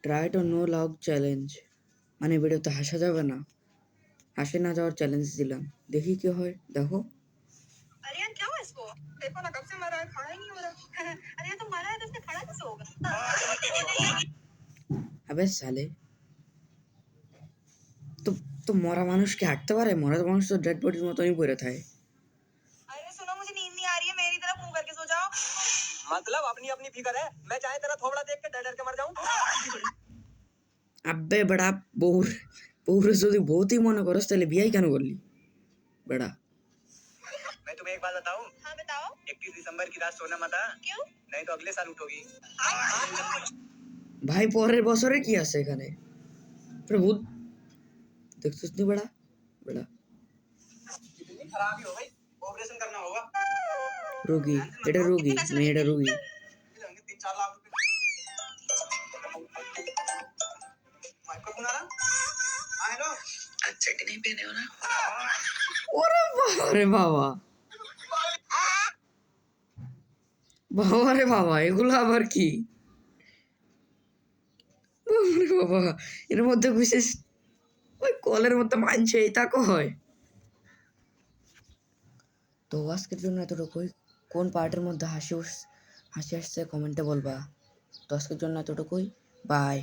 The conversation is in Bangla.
Try to no laugh challenge, মানে ভিডিওতে হাসা যাবে না, হাসে না যাওয়ার চ্যালেঞ্জ দিলাম, দেখি কি হয়। দেখো अरे यार क्या हुआ इसको? देखो ना कब से मरा है, खड़ा ही नहीं हो रहा। अरे यार तो मरा है तो उसने खड़ा कैसे होगा? আবে সালে, তো তো মরা মানুষ কি হাঁটতে পারে? মরা মানুষ তো ডেড বডির মতনই পড়ে থাকে। अरे सुनो, मुझे नींद नहीं आ रही है, मेरी तरफ मुंह करके सो जाओ। मतलब अपनी अपनी फिकर है, मैं चाहे तेरा थोबड़ा देख के डर डर के मर जाऊं। আব্বে বেড়া, বউর বউরে যদি বহুতই মনে করস তাহলে বিয়াই কেন করলি বেড়া? मैं तुम्हें एक बात बताऊं? हाँ बताओ। 21 दिसंबर की रात सोना मत। क्यों? नहीं तो अगले साल उठोगी। ভাই পরের বছরে কি আছে এখানে? ভূত দেখছিস নি বেড়া? বেড়া कितनी खराबी हो भाई, ऑपरेशन करना होगा। রোগী, এটা রোগী, মেয়েটা রোগী। 3-4 लाख रुपए। माइक का फोन आ रहा? हाँ हेलो, आज चटनी पीने हो ना? ওরে বাবা রে বাবা, বাবা রে বাবা, এগুলো আবার কি? বাবা রে বাবা, এর মধ্যে বিশেষ ওই কলের মধ্যে মানছে এটা হয়। তো আজকের জন্য এতটুকুই। কোন পার্টের মধ্যে হাসি আসছে কমেন্টে বলবা। তো আজকের জন্য এতটুকুই, বাই।